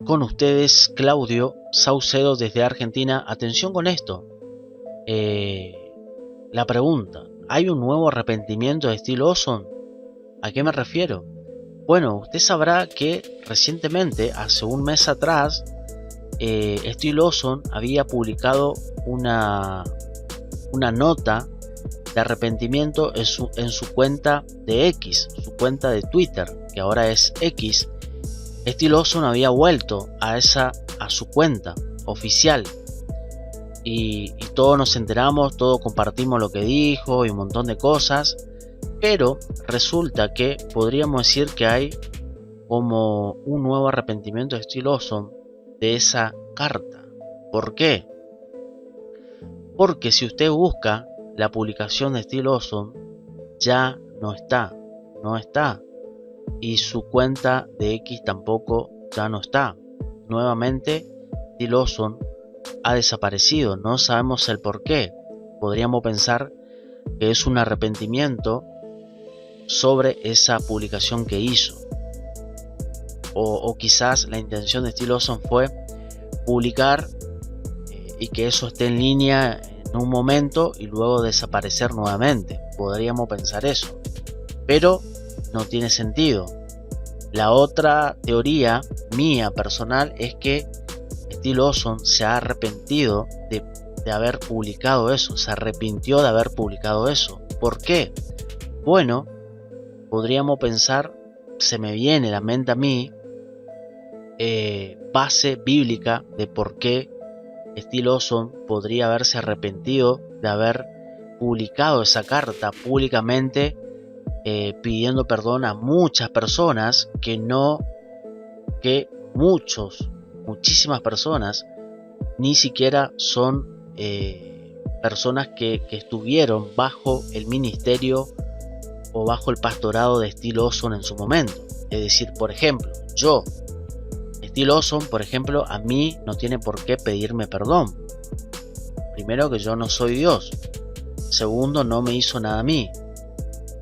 Con ustedes, Claudio Saucedo desde Argentina. Atención con esto. La pregunta, ¿hay un nuevo arrepentimiento de Steve Lawson? ¿A qué me refiero? Bueno, usted sabrá que recientemente, hace un mes atrás, Steve Lawson había publicado una nota de arrepentimiento en su cuenta de X, su cuenta de Twitter, que ahora es X. Steve Lawson había vuelto a su cuenta oficial y todos nos enteramos, todos compartimos lo que dijo y un montón de cosas, pero resulta que podríamos decir que hay como un nuevo arrepentimiento de Steve Lawson de esa carta. ¿Por qué? Porque si usted busca la publicación de Steve Lawson, ya no está, y su cuenta de X tampoco ya no está. Nuevamente, Steve Lawson ha desaparecido, no sabemos el por qué. Podríamos pensar que es un arrepentimiento sobre esa publicación que hizo, o quizás la intención de Steve Lawson fue publicar y que eso esté en línea en un momento y luego desaparecer nuevamente. Podríamos pensar eso, pero no tiene sentido. La otra teoría mía personal es que Steve Lawson se ha arrepentido de haber publicado eso, se arrepintió de haber publicado eso. ¿Por qué? Bueno, podríamos pensar, se me viene a la mente a mí, base bíblica de por qué Steve Lawson podría haberse arrepentido de haber publicado esa carta públicamente, pidiendo perdón a muchas personas muchísimas personas ni siquiera son personas que estuvieron bajo el ministerio o bajo el pastorado de Steve Lawson en su momento. Es decir, por ejemplo, Steve Lawson, por ejemplo, a mí no tiene por qué pedirme perdón. Primero, que yo no soy Dios. Segundo, no me hizo nada a mí.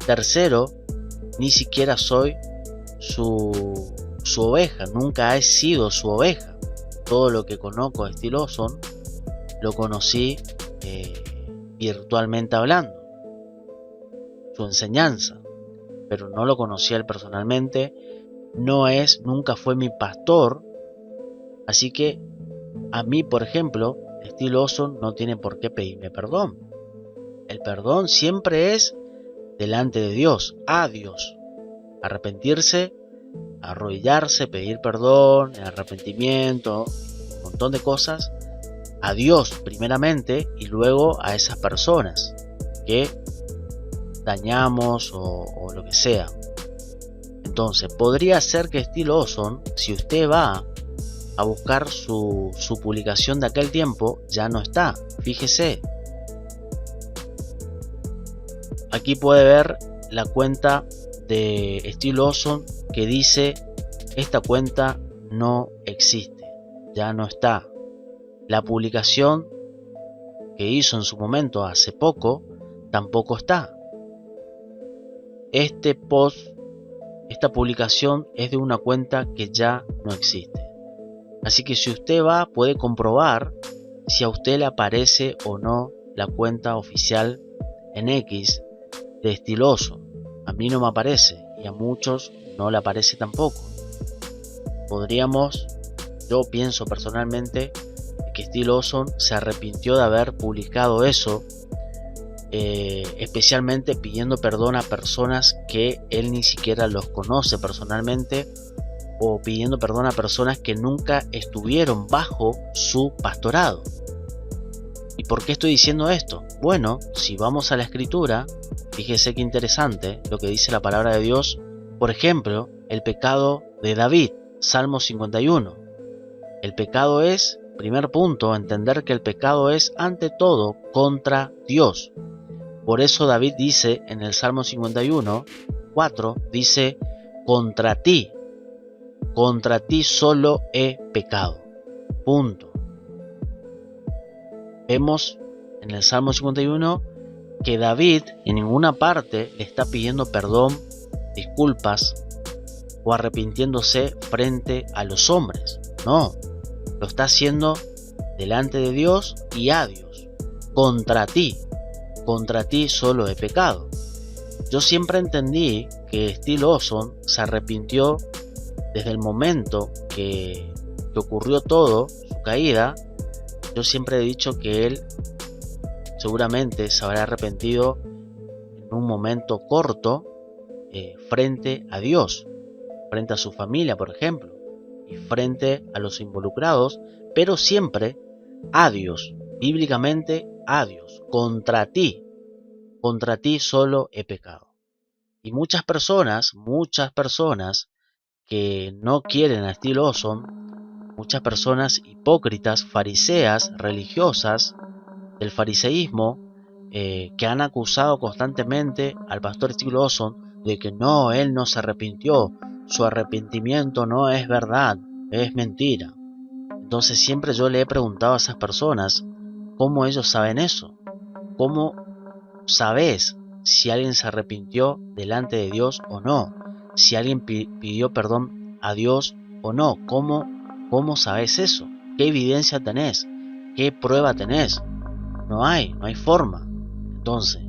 Tercero, ni siquiera soy su oveja, nunca he sido su oveja. Todo lo que conozco de Steve Lawson lo conocí virtualmente hablando, su enseñanza, pero no lo conocí a él personalmente. Nunca fue mi pastor, así que a mí, por ejemplo, Steve Lawson no tiene por qué pedirme perdón. El perdón siempre es delante de Dios, a Dios. Arrepentirse, arrodillarse, pedir perdón, arrepentimiento, un montón de cosas, a Dios primeramente y luego a esas personas que dañamos o lo que sea. Entonces, podría ser que Steve Lawson, si usted va a buscar su publicación de aquel tiempo, ya no está. Fíjese. Aquí puede ver la cuenta de Steve Lawson que dice: esta cuenta no existe, ya no está. La publicación que hizo en su momento hace poco tampoco está. Esta publicación es de una cuenta que ya no existe. Así que si usted va, puede comprobar si a usted le aparece o no la cuenta oficial en X de Steve Lawson. A mí no me aparece y a muchos no le aparece tampoco. Yo pienso personalmente que Steve Lawson se arrepintió de haber publicado eso, especialmente pidiendo perdón a personas que él ni siquiera los conoce personalmente, o pidiendo perdón a personas que nunca estuvieron bajo su pastorado. ¿Y por qué estoy diciendo esto? Bueno, si vamos a la escritura, fíjese qué interesante lo que dice la palabra de Dios. Por ejemplo, el pecado de David, Salmo 51. El pecado es, primer punto, entender que el pecado es ante todo contra Dios. Por eso David dice en el Salmo 51, 4, dice: contra ti solo he pecado. Punto. Vemos en el Salmo 51 que David en ninguna parte le está pidiendo perdón, disculpas o arrepintiéndose frente a los hombres. No, lo está haciendo delante de Dios y a Dios. Contra ti solo he pecado. Yo siempre entendí que Steve Lawson se arrepintió desde el momento que ocurrió todo, su caída. Yo siempre he dicho que él seguramente se habrá arrepentido en un momento corto frente a Dios, frente a su familia, por ejemplo, y frente a los involucrados, pero siempre a Dios, bíblicamente a Dios. Contra ti solo he pecado. Y muchas personas que no quieren a Steve Lawson, muchas personas hipócritas, fariseas, religiosas, del fariseísmo, que han acusado constantemente al pastor Steve Lawson de que no, él no se arrepintió, su arrepentimiento no es verdad, es mentira. Entonces siempre yo le he preguntado a esas personas cómo ellos saben eso, cómo sabes si alguien se arrepintió delante de Dios o no, si alguien pidió perdón a Dios o no. ¿Cómo sabes eso? ¿Qué evidencia tenés? ¿Qué prueba tenés? No hay forma. Entonces,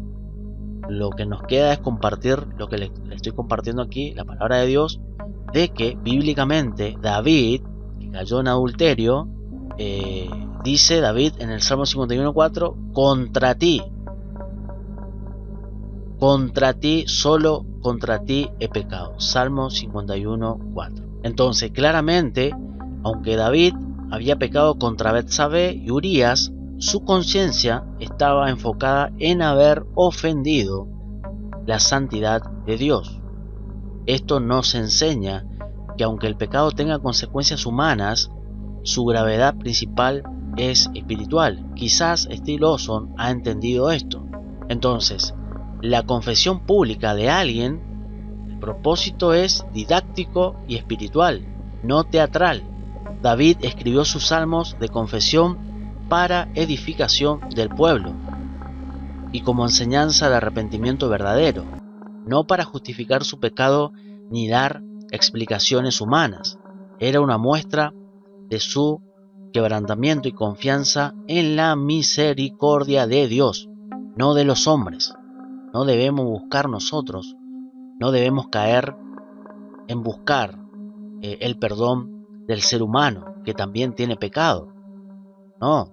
lo que nos queda es compartir lo que le estoy compartiendo aquí, la palabra de Dios, de que bíblicamente David, que cayó en adulterio, dice David en el Salmo 51:4, solo contra ti he pecado. Salmo 51:4. Entonces, claramente, aunque David había pecado contra Betsabé y Urías, su conciencia estaba enfocada en haber ofendido la santidad de Dios. Esto nos enseña que aunque el pecado tenga consecuencias humanas, su gravedad principal es espiritual. Quizás Steve Lawson ha entendido esto. Entonces, la confesión pública de alguien, el propósito es didáctico y espiritual, no teatral. David escribió sus salmos de confesión para edificación del pueblo y como enseñanza de arrepentimiento verdadero, no para justificar su pecado ni dar explicaciones humanas. Era una muestra de su quebrantamiento y confianza en la misericordia de Dios, no de los hombres. No debemos buscar nosotros, no debemos caer en buscar el perdón del ser humano, que también tiene pecado. No,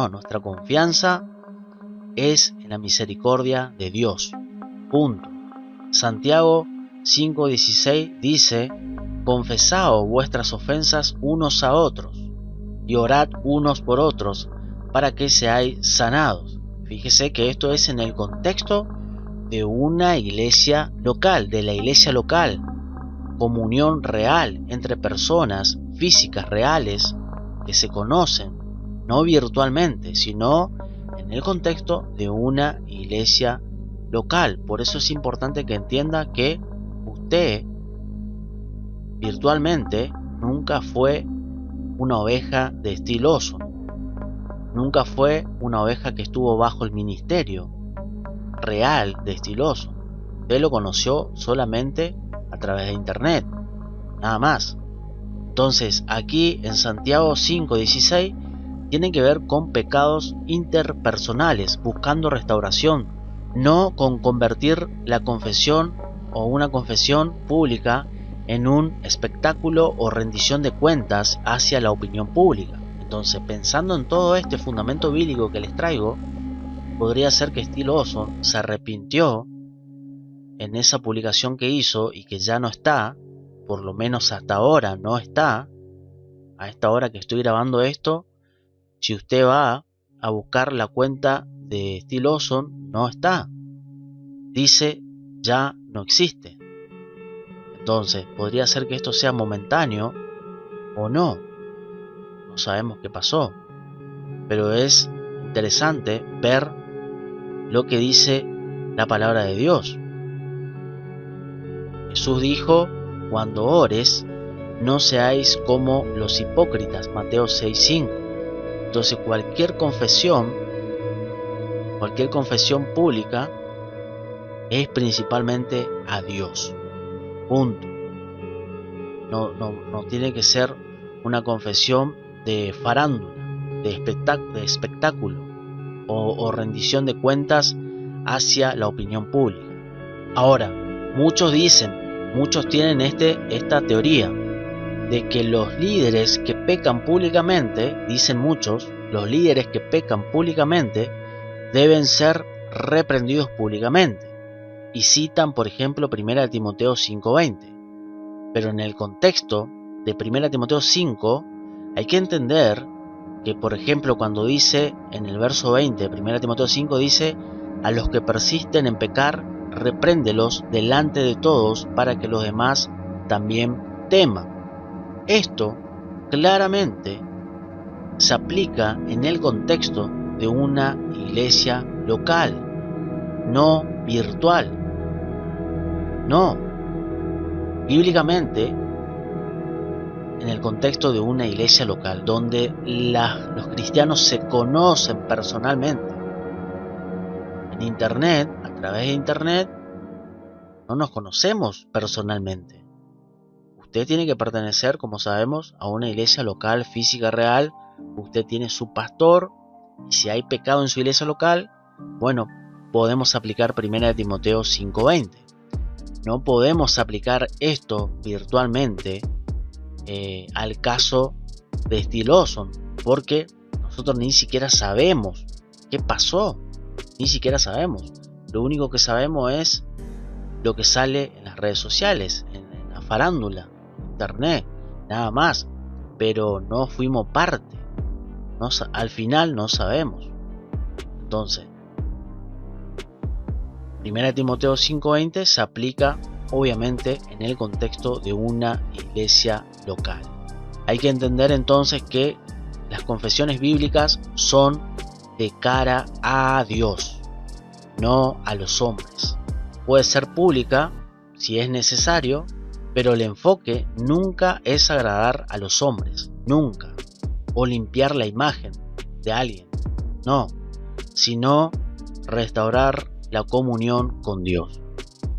nuestra confianza es en la misericordia de Dios. Punto. Santiago 5:16 dice: confesaos vuestras ofensas unos a otros y orad unos por otros para que seáis sanados. Fíjese que esto es en el contexto de una iglesia local, de la iglesia local, comunión real entre personas físicas reales que se conocen, no virtualmente, sino en el contexto de una iglesia local. Por eso es importante que entienda que usted virtualmente nunca fue una oveja de Steve Lawson, nunca fue una oveja que estuvo bajo el ministerio real de Steve Lawson. Usted lo conoció solamente a través de internet, nada más. Entonces aquí en Santiago 5:16 tiene que ver con pecados interpersonales, buscando restauración, no con convertir la confesión o una confesión pública en un espectáculo o rendición de cuentas hacia la opinión pública. Entonces, pensando en todo este fundamento bíblico que les traigo, podría ser que Steve Lawson se arrepintió en esa publicación que hizo y que ya no está, por lo menos hasta ahora no está. A esta hora que estoy grabando esto, si usted va a buscar la cuenta de Steve Lawson, no está. Dice ya no existe. Entonces, podría ser que esto sea momentáneo o no. No sabemos qué pasó. Pero es interesante ver lo que dice la palabra de Dios. Jesús dijo: cuando ores, no seáis como los hipócritas. Mateo 6:5. Entonces cualquier confesión pública es principalmente a Dios. Punto. No tiene que ser una confesión de farándula, de espectáculo o rendición de cuentas hacia la opinión pública. Ahora, muchos tienen esta teoría de que los líderes que pecan públicamente, dicen muchos, los líderes que pecan públicamente deben ser reprendidos públicamente. Y citan, por ejemplo, 1 Timoteo 5:20. Pero en el contexto de 1 Timoteo 5 hay que entender que, por ejemplo, cuando dice en el verso 20 de 1 Timoteo 5, dice: a los que persisten en pecar, repréndelos delante de todos para que los demás también teman. Esto claramente se aplica en el contexto de una iglesia local, no virtual. No, bíblicamente, en el contexto de una iglesia local, donde los cristianos se conocen personalmente. En internet, a través de internet, no nos conocemos personalmente. Usted tiene que pertenecer, como sabemos, a una iglesia local, física, real. Usted tiene su pastor, y si hay pecado en su iglesia local, bueno, podemos aplicar 1 Timoteo 5:20. No podemos aplicar esto virtualmente al caso de Still Awesome, porque nosotros ni siquiera sabemos qué pasó, ni siquiera sabemos. Lo único que sabemos es lo que sale en las redes sociales, en la farándula, en internet, nada más, pero no fuimos parte, al final no sabemos. Entonces, 1 Timoteo 5:20 se aplica obviamente en el contexto de una iglesia local. Hay que entender entonces que las confesiones bíblicas son de cara a Dios, no a los hombres. Puede ser pública si es necesario, pero el enfoque nunca es agradar a los hombres, nunca, o limpiar la imagen de alguien, no, sino restaurar la comunión con Dios.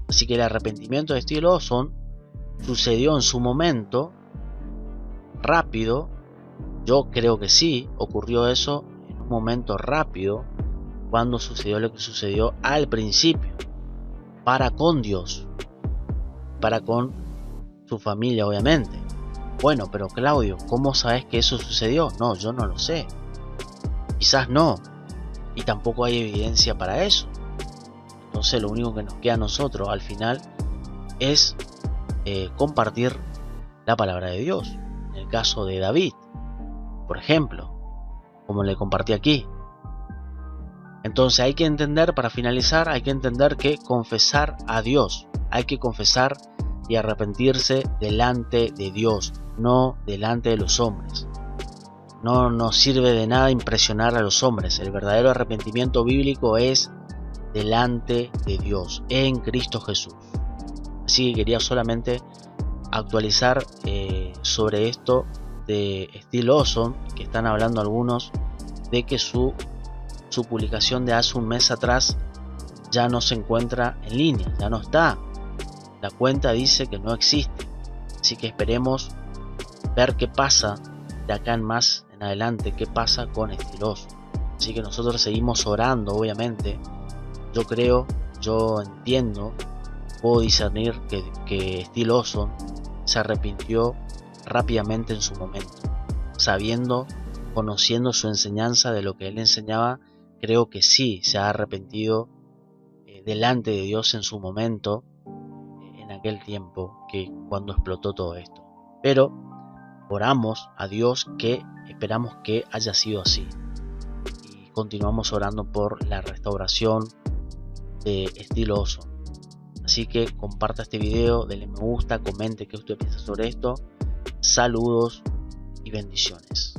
Así que el arrepentimiento de Still Awesome sucedió en su momento, rápido. Yo creo que sí, ocurrió eso en un momento rápido, cuando sucedió lo que sucedió al principio, para con Dios, para con su familia, obviamente. Bueno, pero Claudio, ¿cómo sabes que eso sucedió? No, yo no lo sé. Quizás no, y tampoco hay evidencia para eso. Entonces lo único que nos queda a nosotros al final es compartir la palabra de Dios. En el caso de David, por ejemplo, como le compartí aquí. Entonces hay que entender, para finalizar, hay que entender que confesar a Dios, hay que confesar y arrepentirse delante de Dios, no delante de los hombres. No nos sirve de nada impresionar a los hombres. El verdadero arrepentimiento bíblico es delante de Dios, en Cristo Jesús. Así que quería solamente actualizar sobre esto de Still Awesome, que están hablando algunos de que su publicación de hace un mes atrás ya no se encuentra en línea, ya no está. La cuenta dice que no existe. Así que esperemos ver qué pasa de acá en más en adelante, qué pasa con Still Awesome. Así que nosotros seguimos orando, obviamente. Yo creo, yo entiendo, puedo discernir que Still Awesome se arrepintió rápidamente en su momento, sabiendo, conociendo su enseñanza de lo que él enseñaba. Creo que sí se ha arrepentido delante de Dios en su momento, en aquel tiempo que cuando explotó todo esto. Pero oramos a Dios que esperamos que haya sido así, y continuamos orando por la restauración de Still Awesome. Así que comparta este video, denle me gusta, comente qué usted piensa sobre esto. Saludos y bendiciones.